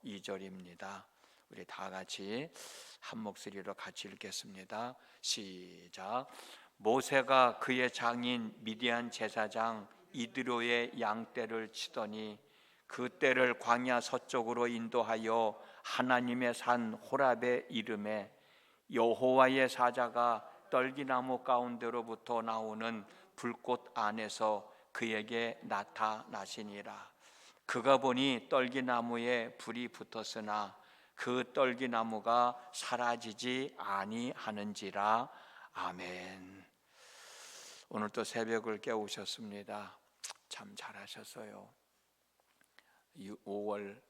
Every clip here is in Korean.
2절입니다. 우리 다 같이 한 목소리로 같이 읽겠습니다. 시작. 모세가 그의 장인 미디안 제사장 이드로의 양떼를 치더니 그 떼를 광야 서쪽으로 인도하여 하나님의 산 호랍에 이르매 여호와의 사자가 떨기나무 가운데로부터 나오는 불꽃 안에서 그에게 나타나시니라. 그가 보니 떨기나무에 불이 붙었으나 그 떨기나무가 사라지지 아니하는지라. 아멘. 오늘 또 새벽을 깨우셨습니다. 참 잘하셨어요. 5월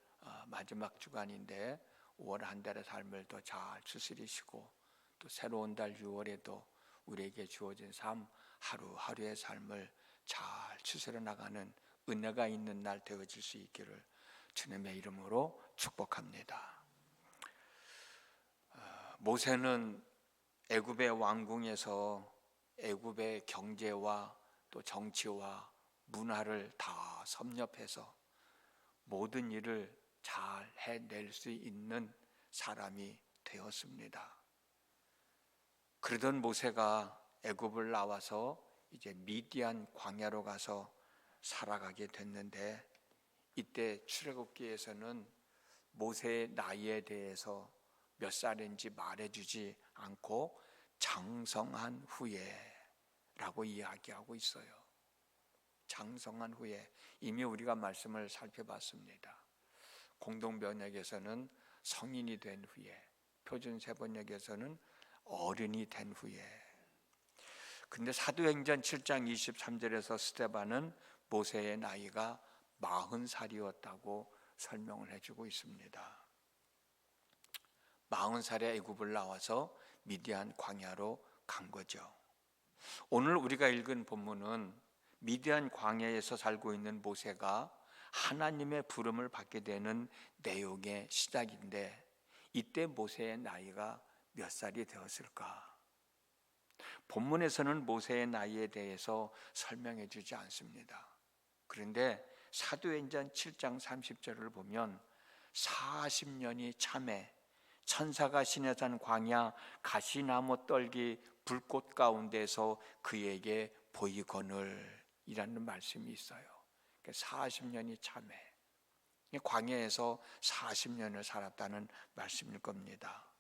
마지막 주간인데 5월 한 달의 삶을 더 잘 추스리시고 또 새로운 달 6월에도 우리에게 주어진 삶 하루하루의 삶을 잘 추스려 나가는 은혜가 있는 날 되어질 수 있기를 주님의 이름으로 축복합니다. 모세는 애굽의 왕궁에서 애굽의 경제와 또 정치와 문화를 다 섭렵해서 모든 일을 잘 해낼 수 있는 사람이 되었습니다. 그러던 모세가 애굽을 나와서 이제 미디안 광야로 가서 살아가게 됐는데, 이때 출애굽기에서는 모세의 나이에 대해서 몇 살인지 말해주지 않고 장성한 후에라고 이야기하고 있어요. 장성한 후에. 이미 우리가 말씀을 살펴봤습니다. 공동번역에서는 성인이 된 후에, 표준세번역에서는 어른이 된 후에. 근데 사도행전 7장 23절에서 스데반은 모세의 나이가 40살이었다고 설명을 해주고 있습니다. 40살에 애굽을 나와서 미디안 광야로 간 거죠. 오늘 우리가 읽은 본문은 미디안 광야에서 살고 있는 모세가 하나님의 부름을 받게 되는 내용의 시작인데, 이때 모세의 나이가 몇 살이 되었을까? 본문에서는 모세의 나이에 대해서 설명해 주지 않습니다. 그런데 사도행전 7장 30절을 보면 40년이 참에 천사가 시내산 광야 가시나무 떨기 불꽃 가운데서 그에게 보이거늘 이라는 말씀이 있어요. 40년이 참에 광야에서 40년을 살았다는 말씀일 겁니다.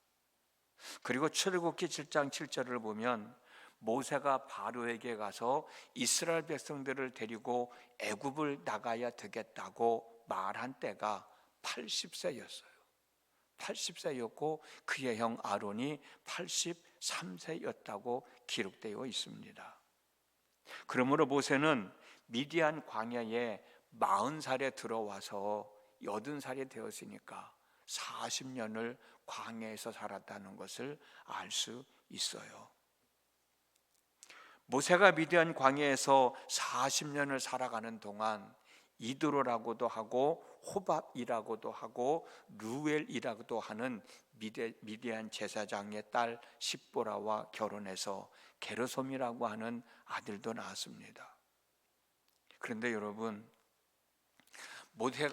그리고 출애굽기 7장 7절을 보면 모세가 바로에게 가서 이스라엘 백성들을 데리고 애굽을 나가야 되겠다고 말한 때가 80세였어요. 80세였고 그의 형 아론이 83세였다고 기록되어 있습니다. 그러므로 모세는 미디안 광야에 40살에 들어와서 80살이 되었으니까 40년을 광야에서 살았다는 것을 알 수 있어요. 모세가 미디안 광야에서 40년을 살아가는 동안 이드로라고도 하고 호밥이라고도 하고 루엘이라고도 하는 미디안 제사장의 딸 십보라와 결혼해서 게르솜이라고 하는 아들도 낳았습니다. 그런데 여러분,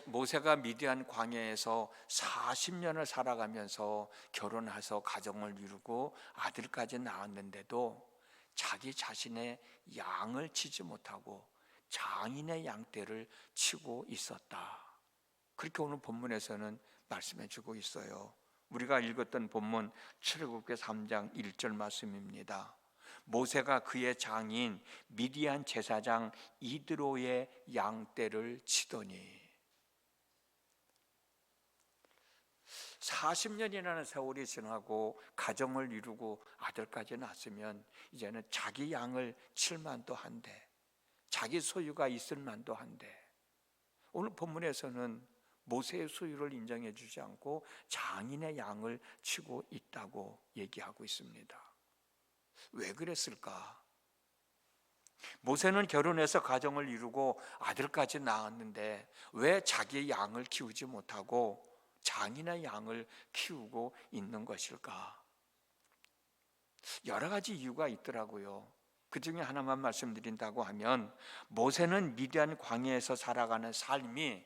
모세가 미디안 광야에서 40년을 살아가면서 결혼해서 가정을 이루고 아들까지 낳았는데도 자기 자신의 양을 치지 못하고 장인의 양떼를 치고 있었다. 그렇게 오늘 본문에서는 말씀해 주고 있어요. 우리가 읽었던 본문 출애굽기 3장 1절 말씀입니다. 모세가 그의 장인 미디안 제사장 이드로의 양떼를 치더니, 40년이라는 세월이 지나고 가정을 이루고 아들까지 낳았으면 이제는 자기 양을 칠 만도 한데, 자기 소유가 있을 만도 한데, 오늘 본문에서는 모세의 소유를 인정해 주지 않고 장인의 양을 치고 있다고 얘기하고 있습니다. 왜 그랬을까? 모세는 결혼해서 가정을 이루고 아들까지 낳았는데 왜 자기의 양을 키우지 못하고 장인의 양을 키우고 있는 것일까? 여러 가지 이유가 있더라고요. 그 중에 하나만 말씀드린다고 하면, 모세는 미디안 광야에서 살아가는 삶이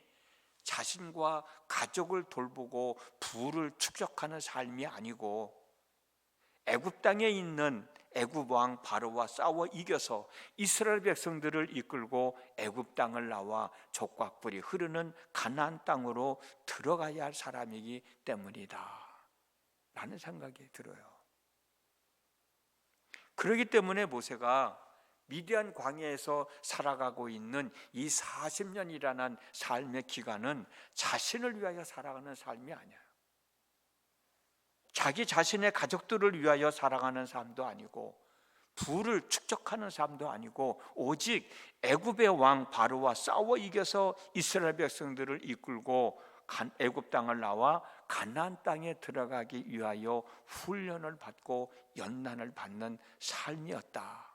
자신과 가족을 돌보고 부를 축적하는 삶이 아니고 애굽 땅에 있는 애굽 왕 바로와 싸워 이겨서 이스라엘 백성들을 이끌고 애굽 땅을 나와 젖과 꿀이 흐르는 가나안 땅으로 들어가야 할 사람이기 때문이다 라는 생각이 들어요. 그렇기 때문에 모세가 미디안 광야에서 살아가고 있는 이 40년이라는 삶의 기간은 자신을 위하여 살아가는 삶이 아니에요. 자기 자신의 가족들을 위하여 살아가는 삶도 아니고 부를 축적하는 삶도 아니고 오직 애굽의 왕 바로와 싸워 이겨서 이스라엘 백성들을 이끌고 애굽 땅을 나와 가나안 땅에 들어가기 위하여 훈련을 받고 연단을 받는 삶이었다라고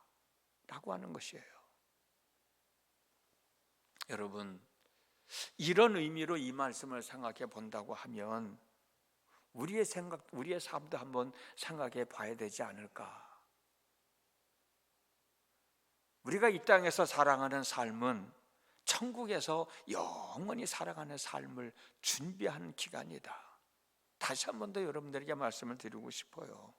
하는 것이에요. 여러분, 이런 의미로 이 말씀을 생각해 본다고 하면 우리의 삶도 한번 생각해 봐야 되지 않을까? 우리가 이 땅에서 살아가는 삶은 천국에서 영원히 살아가는 삶을 준비하는 기간이다. 다시 한 번 더 여러분들에게 말씀을 드리고 싶어요.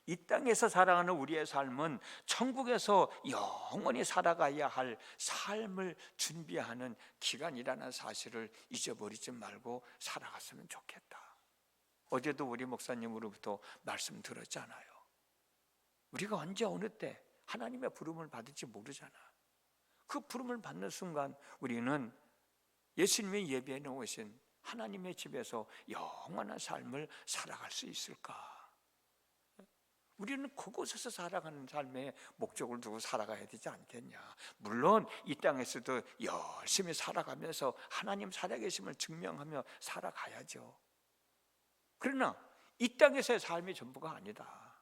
이 땅에서 살아가는 우리의 삶은 천국에서 영원히 살아가야 할 삶을 준비하는 기간이라는 사실을 잊어버리지 말고 살아갔으면 좋겠다. 어제도 우리 목사님으로부터 말씀 들었잖아요. 우리가 언제 어느 때 하나님의 부름을 받을지 모르잖아. 그 부름을 받는 순간 우리는 예수님의 예배해 놓으신 하나님의 집에서 영원한 삶을 살아갈 수 있을까? 우리는 그곳에서 살아가는 삶의 목적을 두고 살아가야 되지 않겠냐. 물론 이 땅에서도 열심히 살아가면서 하나님 살아계심을 증명하며 살아가야죠. 그러나 이 땅에서의 삶이 전부가 아니다.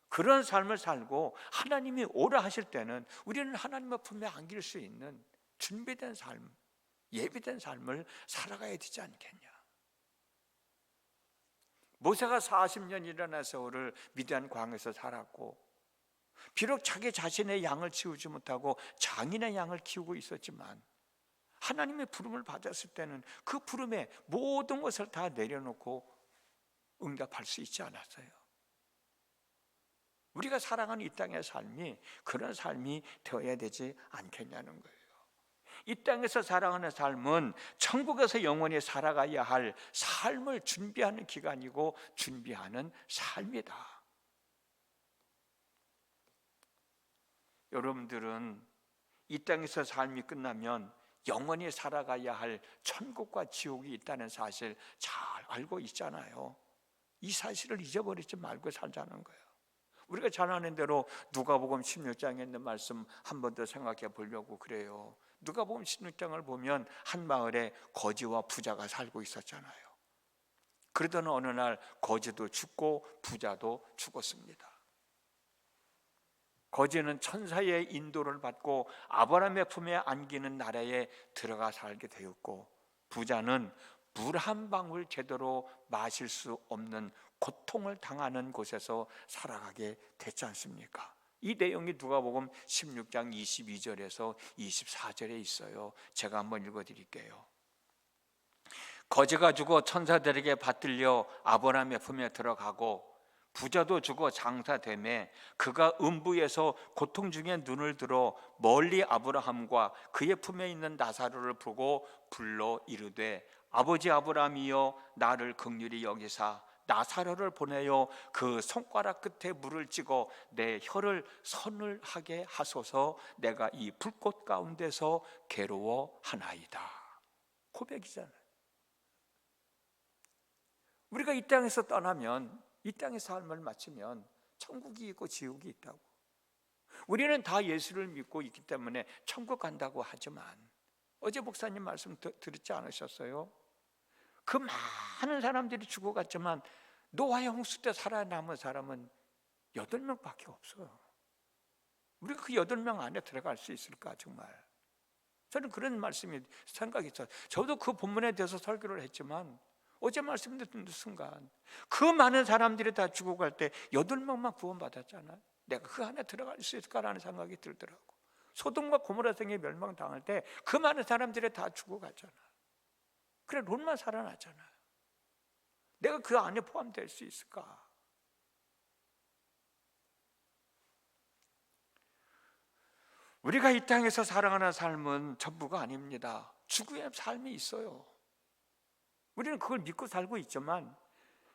그런 삶을 살고 하나님이 오라 하실 때는 우리는 하나님의 품에 안길 수 있는 준비된 삶, 예비된 삶을 살아가야 되지 않겠냐. 모세가 40년이라는 세월을 미디안 광야에서 살았고 비록 자기 자신의 양을 키우지 못하고 장인의 양을 키우고 있었지만 하나님의 부름을 받았을 때는 그 부름에 모든 것을 다 내려놓고 응답할 수 있지 않았어요. 우리가 살아가는 이 땅의 삶이 그런 삶이 되어야 되지 않겠냐는 거예요. 이 땅에서 살아가는 삶은 천국에서 영원히 살아가야 할 삶을 준비하는 기간이고 준비하는 삶이다. 여러분들은 이 땅에서 삶이 끝나면 영원히 살아가야 할 천국과 지옥이 있다는 사실 잘 알고 있잖아요. 이 사실을 잊어버리지 말고 살자는 거예요. 우리가 잘 아는 대로 누가복음 16장에 있는 말씀 한 번 더 생각해 보려고 그래요. 누가복음 16장을 보면 한 마을에 거지와 부자가 살고 있었잖아요. 그러던 어느 날 거지도 죽고 부자도 죽었습니다. 거지는 천사의 인도를 받고 아브라함의 품에 안기는 나라에 들어가 살게 되었고 부자는 물 한 방울 제대로 마실 수 없는 고통을 당하는 곳에서 살아가게 됐지 않습니까? 이 내용이 누가복음 16장 22절에서 24절에 있어요. 제가 한번 읽어드릴게요. 거지가 죽어 천사들에게 받들려 아브라함의 품에 들어가고 부자도 죽어 장사되매 그가 음부에서 고통 중에 눈을 들어 멀리 아브라함과 그의 품에 있는 나사로를 보고 불러 이르되 아버지 아브라함이여 나를 긍휼히 여기사 나사로를 보내어 그 손가락 끝에 물을 찍어 내 혀를 서늘하게 하소서 내가 이 불꽃 가운데서 괴로워하나이다. 고백이잖아요. 우리가 이 땅에서 떠나면 이 땅의 삶을 마치면 천국이 있고 지옥이 있다고. 우리는 다 예수를 믿고 있기 때문에 천국 간다고 하지만 어제 목사님 말씀 들었지 않으셨어요? 그 많은 사람들이 죽어갔지만 노아의 홍수 때 살아남은 사람은 8명밖에 없어요. 우리가 그 8명 안에 들어갈 수 있을까 정말? 저는 그런 말씀이 생각이 있어요. 저도 그 본문에 대해서 설교를 했지만 어제 말씀 듣는 순간 그 많은 사람들이 다 죽어갈 때 8명만 구원받았잖아요. 내가 그 안에 들어갈 수 있을까라는 생각이 들더라고. 소돔과 고모라 성이 멸망당할 때 그 많은 사람들이 다 죽어갔잖아. 그래, 롯만 살아났잖아요. 내가 그 안에 포함될 수 있을까? 우리가 이 땅에서 살아가는 삶은 전부가 아닙니다. 죽음의 삶이 있어요. 우리는 그걸 믿고 살고 있지만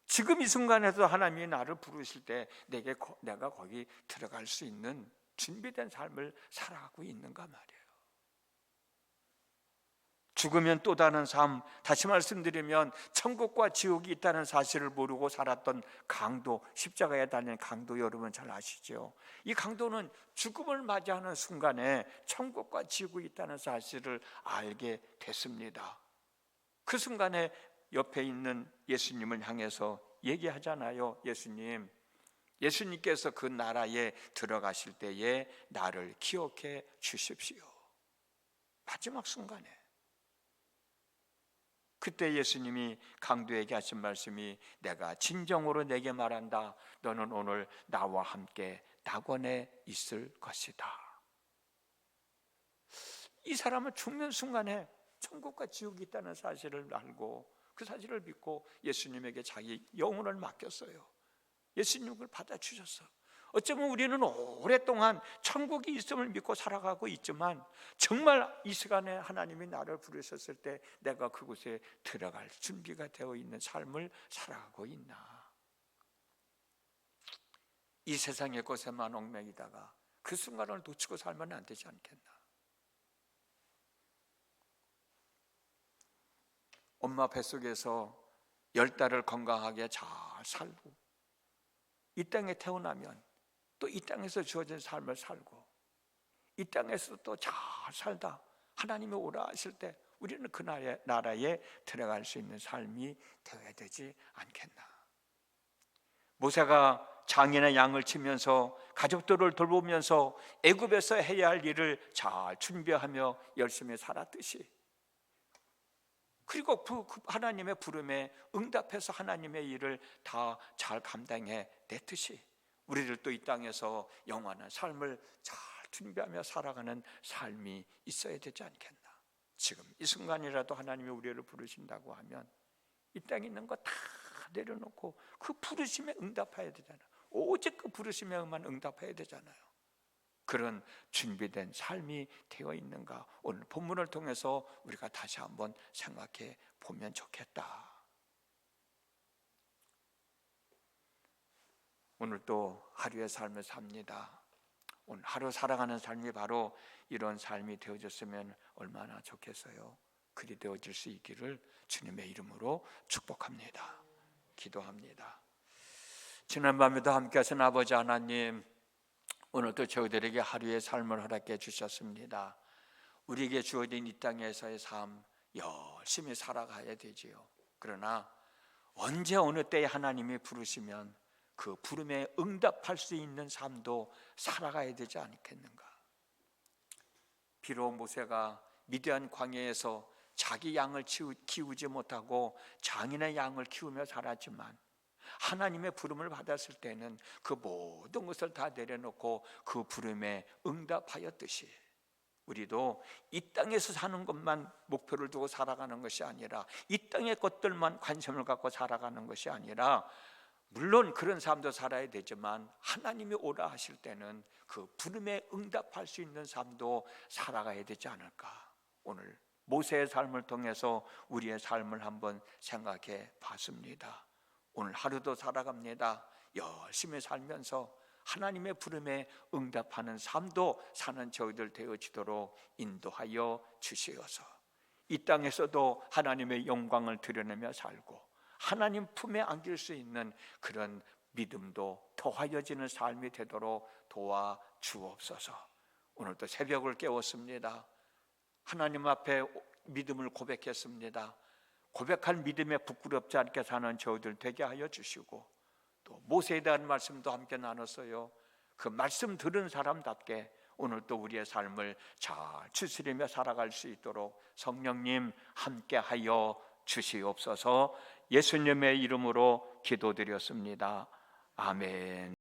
지금 이 순간에도 하나님이 나를 부르실 때 내가 거기 들어갈 수 있는 준비된 삶을 살아가고 있는가 말이에요. 죽으면 또 다른 삶, 다시 말씀드리면 천국과 지옥이 있다는 사실을 모르고 살았던 강도, 십자가에 달린 강도, 여러분 잘 아시죠? 이 강도는 죽음을 맞이하는 순간에 천국과 지옥이 있다는 사실을 알게 됐습니다. 그 순간에 옆에 있는 예수님을 향해서 얘기하잖아요. 예수님께서 그 나라에 들어가실 때에 나를 기억해 주십시오. 마지막 순간에. 그때 예수님이 강도에게 하신 말씀이, 내가 진정으로 내게 말한다. 너는 오늘 나와 함께 낙원에 있을 것이다. 이 사람은 죽는 순간에 천국과 지옥이 있다는 사실을 알고 그 사실을 믿고 예수님에게 자기 영혼을 맡겼어요. 예수님을 그걸 받아주셨어. 어쩌면 우리는 오랫동안 천국이 있음을 믿고 살아가고 있지만 정말 이 시간에 하나님이 나를 부르셨을 때 내가 그곳에 들어갈 준비가 되어 있는 삶을 살아가고 있나? 이 세상의 것에만 얽매이다가 그 순간을 놓치고 살면 안 되지 않겠나? 엄마 뱃속에서 10달을 건강하게 잘 살고 이 땅에 태어나면 또 이 땅에서 주어진 삶을 살고 이 땅에서 또 잘 살다 하나님이 오라 하실 때 우리는 그 나라에 들어갈 수 있는 삶이 되어야 되지 않겠나? 모세가 장인의 양을 치면서 가족들을 돌보면서 애굽에서 해야 할 일을 잘 준비하며 열심히 살았듯이, 그리고 그 하나님의 부름에 응답해서 하나님의 일을 다 잘 감당해 냈듯이 우리들도 이 땅에서 영원한 삶을 잘 준비하며 살아가는 삶이 있어야 되지 않겠나? 지금 이 순간이라도 하나님이 우리를 부르신다고 하면 이 땅에 있는 거 다 내려놓고 그 부르심에 응답해야 되잖아요. 오직 그 부르심에만 응답해야 되잖아요. 그런 준비된 삶이 되어 있는가? 오늘 본문을 통해서 우리가 다시 한번 생각해 보면 좋겠다. 오늘 또 하루의 삶을 삽니다. 오늘 하루 살아가는 삶이 바로 이런 삶이 되어졌으면 얼마나 좋겠어요. 그리 되어질 수 있기를 주님의 이름으로 축복합니다. 기도합니다. 지난밤에도 함께 하신 아버지 하나님, 오늘도 저희들에게 하루의 삶을 허락해 주셨습니다. 우리에게 주어진 이 땅에서의 삶 열심히 살아가야 되지요. 그러나 언제 어느 때에 하나님이 부르시면 그 부름에 응답할 수 있는 삶도 살아가야 되지 않겠는가? 비록 모세가 미디안 광야에서 자기 양을 키우지 못하고 장인의 양을 키우며 살았지만 하나님의 부름을 받았을 때는 그 모든 것을 다 내려놓고 그 부름에 응답하였듯이 우리도 이 땅에서 사는 것만 목표를 두고 살아가는 것이 아니라 이 땅의 것들만 관심을 갖고 살아가는 것이 아니라, 물론 그런 삶도 살아야 되지만 하나님이 오라 하실 때는 그 부름에 응답할 수 있는 삶도 살아가야 되지 않을까? 오늘 모세의 삶을 통해서 우리의 삶을 한번 생각해 봤습니다. 오늘 하루도 살아갑니다. 열심히 살면서 하나님의 부름에 응답하는 삶도 사는 저희들 되어지도록 인도하여 주시어서 이 땅에서도 하나님의 영광을 드러내며 살고 하나님 품에 안길 수 있는 그런 믿음도 더하여지는 삶이 되도록 도와주옵소서. 오늘도 새벽을 깨웠습니다. 하나님 앞에 믿음을 고백했습니다. 고백한 믿음에 부끄럽지 않게 사는 저희들 되게 하여 주시고, 또 모세에 대한 말씀도 함께 나눴어요. 그 말씀 들은 사람답게 오늘 또 우리의 삶을 잘 추스리며 살아갈 수 있도록 성령님 함께 하여 주시옵소서. 예수님의 이름으로 기도드렸습니다. 아멘.